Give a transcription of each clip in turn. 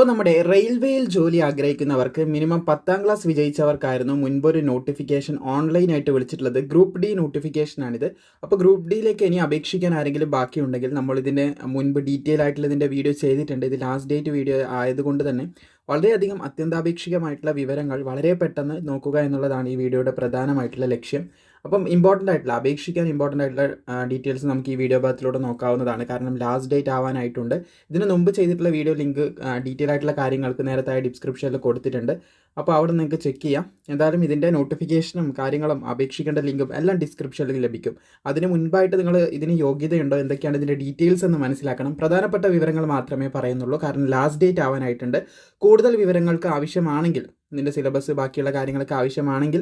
നമ്മുടെ റെയിൽവേയിൽ ജോലി ആഗ്രഹിക്കുന്നവർക്ക് മിനിമം 10ാം ക്ലാസ് വിജയിച്ചവർക്കായിരുന്നു മുൻപൊരു നോട്ടിഫിക്കേഷൻ ഓൺലൈനായിട്ട് വിളിച്ചിട്ടുള്ളത്. Group D നോട്ടിഫിക്കേഷനാണിത്. അപ്പോൾ ഗ്രൂപ്പ് ഡിയിലേക്ക് ഇനി അപേക്ഷിക്കാൻ ആരെങ്കിലും ബാക്കിയുണ്ടെങ്കിൽ നമ്മളിതിൻ്റെ മുൻപ് ഡീറ്റെയിൽ ആയിട്ടുള്ള ഇതിൻ്റെ വീഡിയോ ചെയ്തിട്ടുണ്ട്. ഇത് ലാസ്റ്റ് ഡേറ്റ് വീഡിയോ ആയതുകൊണ്ട് തന്നെ വളരെയധികം അത്യന്താപേക്ഷികമായിട്ടുള്ള വിവരങ്ങൾ വളരെ പെട്ടെന്ന് നോക്കുക എന്നുള്ളതാണ് ഈ വീഡിയോയുടെ പ്രധാനമായിട്ടുള്ള ലക്ഷ്യം. അപ്പം അപേക്ഷിക്കാൻ ഇമ്പോർട്ടൻ്റ് ആയിട്ടുള്ള ഡീറ്റെയിൽസ് നമുക്ക് ഈ വീഡിയോ ഭാഗത്തിലൂടെ നോക്കാവുന്നതാണ്. കാരണം ലാസ്റ്റ് ഡേറ്റ് ആവാനായിട്ടുണ്ട്. ഇതിന് മുമ്പ് ചെയ്തിട്ടുള്ള വീഡിയോ ലിങ്ക് ഡീറ്റെയിൽ ആയിട്ടുള്ള കാര്യങ്ങൾക്ക് നേരത്തെ ഡിസ്ക്രിപ്ഷനിൽ കൊടുത്തിട്ടുണ്ട്. അപ്പോൾ അവിടെ നിങ്ങൾക്ക് ചെക്ക് ചെയ്യാം. എന്തായാലും ഇതിൻ്റെ നോട്ടിഫിക്കേഷനും കാര്യങ്ങളും അപേക്ഷിക്കേണ്ട ലിങ്കും എല്ലാം ഡിസ്ക്രിപ്ഷനിൽ ലഭിക്കും. അതിന് മുൻപായിട്ട് നിങ്ങൾ ഇതിന് യോഗ്യതയുണ്ടോ, എന്തൊക്കെയാണ് ഇതിൻ്റെ ഡീറ്റെയിൽസ് എന്ന് മനസ്സിലാക്കണം. പ്രധാനപ്പെട്ട വിവരങ്ങൾ മാത്രമേ പറയുന്നുള്ളൂ. കാരണം ലാസ്റ്റ് ഡേറ്റ് ആവാനായിട്ടുണ്ട്. കൂടുതൽ വിവരങ്ങൾക്ക് ആവശ്യമാണെങ്കിൽ, ഇതിൻ്റെ സിലബസ് ബാക്കിയുള്ള കാര്യങ്ങളൊക്കെ ആവശ്യമാണെങ്കിൽ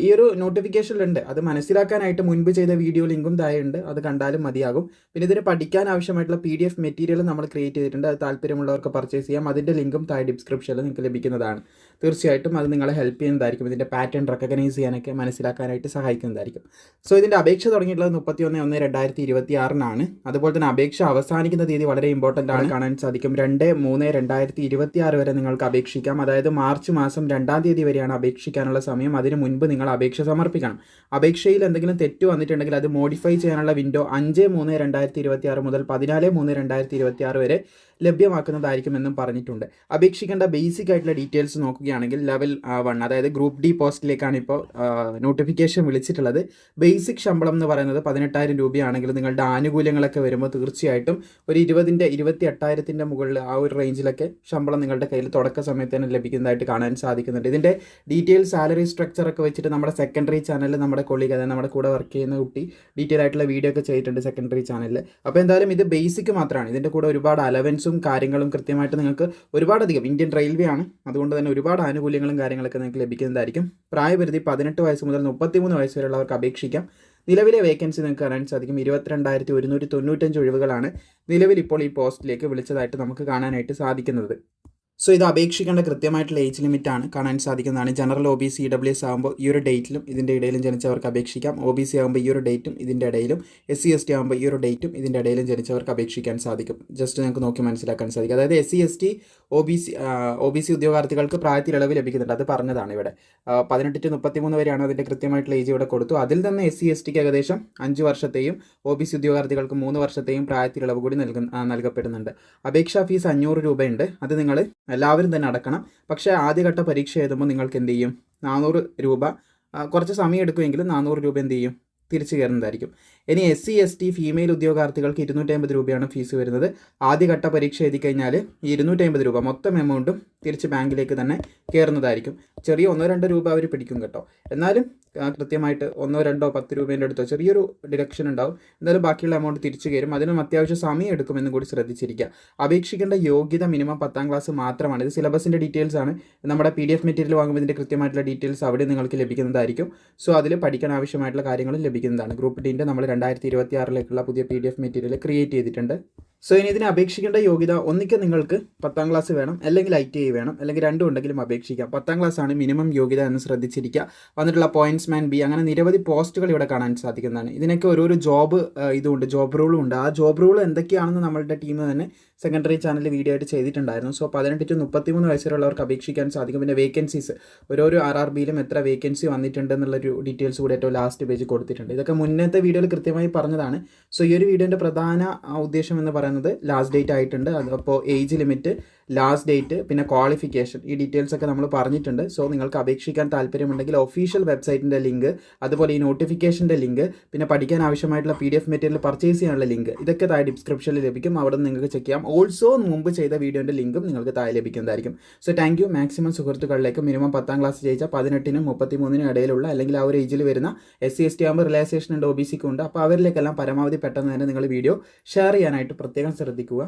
ഈ ഒരു നോട്ടിഫിക്കേഷനിലുണ്ട്. അത് മനസ്സിലാക്കാനായിട്ട് മുൻപ് ചെയ്ത വീഡിയോ ലിങ്കും താഴെയുണ്ട്, അത് കണ്ടാലും മതിയാകും. പിന്നെ ഇതിന് പഠിക്കാൻ ആവശ്യമായിട്ടുള്ള PDF മെറ്റീരിയൽ നമ്മൾ ക്രിയേറ്റ് ചെയ്തിട്ടുണ്ട്. അത് താല്പര്യമുള്ളവർക്ക് പർച്ചേസ് ചെയ്യാം. അതിൻ്റെ ലിങ്കും താഴെ ഡിസ്ക്രിപ്ഷനിൽ നിങ്ങൾക്ക് ലഭിക്കുന്നതാണ്. തീർച്ചയായിട്ടും അത് നിങ്ങളെ ഹെൽപ്പ് ചെയ്യുന്നതായിരിക്കും. ഇതിൻ്റെ പാറ്റേൺ റെക്കഗ്നൈസ് ചെയ്യാനൊക്കെ മനസ്സിലാക്കാനായിട്ട് സഹായിക്കുന്നതായിരിക്കും. ഇതിൻ്റെ അപേക്ഷ തുടങ്ങിയിട്ടുള്ളത് 31/1/2026 അതുപോലെ തന്നെ അപേക്ഷ അവസാനിക്കുന്ന തീയതി വളരെ ഇമ്പോർട്ടൻ്റ് ആണ്, കാണാൻ സാധിക്കും. 2/3/2026 വരെ നിങ്ങൾക്ക് അപേക്ഷിക്കാം. അതായത് മാർച്ച് മാസം 2-ാം തീയതി വരെയാണ് അപേക്ഷിക്കാനുള്ള സമയം. അതിന് മുൻപ് നിങ്ങൾ അപേക്ഷ സമർപ്പിക്കണം. അപേക്ഷയിൽ എന്തെങ്കിലും തെറ്റ് വന്നിട്ടുണ്ടെങ്കിൽ അത് മോഡിഫൈ ചെയ്യാനുള്ള വിൻഡോ 5/3/2026 മുതൽ 14/3/2026 വരെ ലഭ്യമാക്കുന്നതായിരിക്കുമെന്നും പറഞ്ഞിട്ടുണ്ട്. അപേക്ഷിക്കേണ്ട ബേസിക് ആയിട്ടുള്ള ഡീറ്റെയിൽസ് നോക്കുകയാണെങ്കിൽ ലെവൽ 1, അതായത് ഗ്രൂപ്പ് ഡി പോസ്റ്റിലേക്കാണ് ഇപ്പോൾ നോട്ടിഫിക്കേഷൻ വിളിച്ചിട്ടുള്ളത്. ബേസിക് ശമ്പളം എന്ന് പറയുന്നത് 18,000 രൂപയാണെങ്കിൽ നിങ്ങളുടെ ആനുകൂല്യങ്ങളൊക്കെ വരുമ്പോൾ തീർച്ചയായിട്ടും ഒരു 28,000 മുകളിൽ ആ ഒരു റേഞ്ചിലൊക്കെ ശമ്പളം നിങ്ങളുടെ കയ്യിൽ തുടക്ക സമയത്ത് തന്നെ ലഭിക്കുന്നതായിട്ട് കാണാൻ സാധിക്കുന്നുണ്ട്. ഇതിൻ്റെ ഡീറ്റെയിൽ സാലറി സ്ട്രക്ചർ ഒക്കെ വെച്ചിട്ട് നമ്മുടെ സെക്കൻഡറി ചാനലിൽ നമ്മുടെ കൊളീഗ്, അതായത് നമ്മുടെ കൂടെ വർക്ക് ചെയ്യുന്ന കുട്ടി ഡീറ്റെയിൽ ആയിട്ടുള്ള വീഡിയോ ഒക്കെ ചെയ്തിട്ടുണ്ട് സെക്കൻഡറി ചാനലിൽ. അപ്പോൾ എന്തായാലും ഇത് ബേസിക് മാത്രമാണ്. ഇതിൻ്റെ കൂടെ ഒരുപാട് അലവൻസും കാര്യങ്ങളും കൃത്യമായിട്ട് നിങ്ങൾക്ക് ഒരുപാടധികം, ഇന്ത്യൻ റെയിൽവേ ആണ്, അതുകൊണ്ട് തന്നെ ഒരുപാട് ആനുകൂല്യങ്ങളും കാര്യങ്ങളൊക്കെ നിങ്ങൾക്ക് ലഭിക്കുന്നതായിരിക്കും. പ്രായപരിധി 18 വയസ്സ് മുതൽ 33 വയസ്സ് വരെയുള്ളവർക്ക് അപേക്ഷിക്കാം. നിലവിലെ വേക്കൻസി നിങ്ങൾക്ക് കാണാൻ സാധിക്കും. 22,195 ഒഴിവുകളാണ് നിലവിൽ ഇപ്പോൾ ഈ പോസ്റ്റിലേക്ക് വിളിച്ചതായിട്ട് നമുക്ക് കാണാനായിട്ട് സാധിക്കുന്നത്. ഇത് അപേക്ഷിക്കേണ്ട കൃത്യമായിട്ടുള്ള ഏജ് ലിമിറ്റാണ് കാണാൻ സാധിക്കുന്നതാണ്. ജനറൽ OBC EWS ആകുമ്പോൾ ഈ ഒരു ഡേറ്റിലും ഇതിൻ്റെ ഇടയിലും ജനിച്ചവർക്ക് അപേക്ഷിക്കാം. OBC ആകുമ്പോൾ ഈ ഒരു ഡേറ്റും ഇതിൻ്റെ ഇടയിലും, SC ST ആകുമ്പോൾ ഈ ഒരു ഡേറ്റും ഇതിൻ്റെ ഇടയിലും ജനിച്ചവർക്ക് അപേക്ഷിക്കാൻ സാധിക്കും. ജസ്റ്റ് നിങ്ങൾക്ക് നോക്കി മനസ്സിലാക്കാൻ സാധിക്കും. അതായത് SC ST OBC ഉദ്യോഗാർത്ഥികൾക്ക് പ്രായത്തിൽ ഇളവ് ലഭിക്കുന്നുണ്ട്. അത് പറഞ്ഞതാണ് ഇവിടെ. 18 to 33 വരെയാണ് അതിൻ്റെ കൃത്യമായിട്ടുള്ള ഏജ് ഇവിടെ കൊടുത്തു. അതിൽ തന്നെ SC STക്ക് ഏകദേശം 5 വർഷത്തെയും OBC ഉദ്യോഗാർത്ഥികൾക്ക് 3 വർഷത്തെയും പ്രായത്തിൽ ഇളവ് കൂടി നൽകപ്പെടുന്നുണ്ട്. അപേക്ഷാ ഫീസ് 500 രൂപയുണ്ട്. അത് നിങ്ങൾ എല്ലാവരും തന്നെ അടക്കണം. പക്ഷേ ആദ്യഘട്ട പരീക്ഷ എഴുതുമ്പോൾ നിങ്ങൾക്ക് എന്ത് ചെയ്യും, 400 രൂപ, കുറച്ച് സമയം എടുക്കുമെങ്കിലും 400 രൂപ എന്ത് ചെയ്യും, തിരിച്ചു കയറുന്നതായിരിക്കും. ഇനി SC ST ഫീമെയിൽ ഉദ്യോഗാർത്ഥികൾക്ക് 250 രൂപയാണ് ഫീസ് വരുന്നത്. ആദ്യഘട്ട പരീക്ഷ എഴുതി കഴിഞ്ഞാൽ ഈ 250 രൂപ മൊത്തം എമൗണ്ടും തിരിച്ച് ബാങ്കിലേക്ക് തന്നെ കയറുന്നതായിരിക്കും. ചെറിയ 1-2 രൂപ അവർ പിടിക്കും കേട്ടോ. എന്നാലും കൃത്യമായിട്ട് 1-2-10 രൂപേൻ്റെ അടുത്തോ ചെറിയൊരു ഡിഡക്ഷൻ ഉണ്ടാവും. എന്നാലും ബാക്കിയുള്ള എമൗണ്ട് തിരിച്ചു കയറും. അതിനും അത്യാവശ്യം സമയം എടുക്കുമെന്നും കൂടി ശ്രദ്ധിച്ചിരിക്കുക. അപേക്ഷിക്കേണ്ട യോഗ്യത മിനിമം 10ാം ക്ലാസ് മാത്രമാണ്. ഇത് സിലബസിൻ്റെ ഡീറ്റെയിൽസ് ആണ്. നമ്മുടെ PDF മെറ്റീരിയൽ വാങ്ങുമ്പോൾ ഇതിൻ്റെ കൃത്യമായിട്ടുള്ള ഡീറ്റെയിൽസ് അവിടെ നിങ്ങൾക്ക് ലഭിക്കുന്നതായിരിക്കും. അതിൽ പഠിക്കാൻ ആവശ്യമായിട്ടുള്ള കാര്യങ്ങളും ലഭിക്കുന്നതാണ്. ഗ്രൂപ്പ് ഡിൻ്റെ നമ്മൾ 2026 പുതിയ PDF മെറ്റീരിയൽ ക്രിയേറ്റ് ചെയ്തിട്ടുണ്ട്. ഇനി ഇതിനെ അപേക്ഷിക്കേണ്ട യോഗ്യത ഒന്നിക്ക് നിങ്ങൾക്ക് 10ാം ക്ലാസ് വേണം, അല്ലെങ്കിൽ ITI വേണം, അല്ലെങ്കിൽ രണ്ടും ഉണ്ടെങ്കിലും അപേക്ഷിക്കാം. 10ാം ക്ലാസ് ആണ് മിനിമം യോഗ്യത എന്ന് ശ്രദ്ധിച്ചിരിക്കുക. വന്നിട്ടുള്ള പോയിന്റ്സ്മാൻ B, അങ്ങനെ നിരവധി പോസ്റ്റുകൾ ഇവിടെ കാണാൻ സാധിക്കുന്നതാണ്. ഇതിനൊക്കെ ഓരോരോ ജോബ് റൂളും ഉണ്ട്. ആ ജോബ് റൂൾ എന്തൊക്കെയാണെന്ന് നമ്മളുടെ ടീം തന്നെ സെക്കൻഡറി ചാനലിൽ വീഡിയോ ആയിട്ട് ചെയ്തിട്ടുണ്ടായിരുന്നു. 18 to 33 വയസ്സുള്ളവർക്ക് അപേക്ഷിക്കാൻ സാധിക്കും. പിന്നെ വേക്കൻസീസ്, ഓരോരോ RRBയിലും എത്ര വേക്കൻസി വന്നിട്ടുണ്ട് എന്നുള്ളൊരു ഡീറ്റെയിൽസ് കൂടെ ഏറ്റവും ലാസ്റ്റ് പേജ് കൊടുത്തിട്ടുണ്ട്. ഇതൊക്കെ മുന്നത്തെ വീഡിയോയിൽ കൃത്യമായി പറഞ്ഞതാണ്. ഈ ഒരു വീഡിയോൻ്റെ പ്രധാന ഉദ്ദേശം എന്ന് പറയുന്നത് ലാസ്റ്റ് ഡേറ്റ് ആയിട്ടുണ്ട്. അപ്പോൾ ഏജ് ലിമിറ്റ്, ലാസ്റ്റ് ഡേറ്റ്, പിന്നെ ക്വാളിഫിക്കേഷൻ, ഈ ഡീറ്റെയിൽസ് ഒക്കെ നമ്മൾ പറഞ്ഞിട്ടുണ്ട്. നിങ്ങൾക്ക് അപേക്ഷിക്കാൻ താല്പര്യമുണ്ടെങ്കിൽ ഒഫീഷ്യൽ വെബ്സൈറ്റിൻ്റെ ലിങ്ക്, അതുപോലെ ഈ നോട്ടിഫിക്കേഷൻ്റെ ലിങ്ക്, പിന്നെ പഠിക്കാൻ ആവശ്യമായിട്ടുള്ള PDF മെറ്റീരിയൽ പർച്ചേസ് ചെയ്യാനുള്ള ലിങ്ക്, ഇതൊക്കെ താഴെ ഡിസ്ക്രിപ്ഷനിൽ ലഭിക്കും. അവിടെ നിന്ന് നിങ്ങൾക്ക് ചെക്ക് ചെയ്യാം. ഓൾസോ മുമ്പ് ചെയ്ത വീഡിയോൻ്റെ ലിങ്കും നിങ്ങൾക്ക് താഴെ ലഭിക്കുന്നതായിരിക്കും. Thank you. മാക്സിമം സുഹൃത്തുക്കളിലേക്ക് മിനിമം 10ാം ക്ലാസ് ജയിച്ച 18-നും 33-നും ഇടയിലുള്ള, അല്ലെങ്കിൽ ആ ഒരു ഏജിൽ വരുന്ന SC ST ആകുമ്പോൾ റിലാക്സേഷൻ ഉണ്ട്, OBCക്കും ഉണ്ട്. അപ്പോൾ അവരിലേക്കെല്ലാം പരമാവധി പെട്ടെന്ന് തന്നെ നിങ്ങൾ വീഡിയോ ഷെയർ ചെയ്യാനായിട്ട് പ്രത്യേകം ശ്രദ്ധിക്കുക.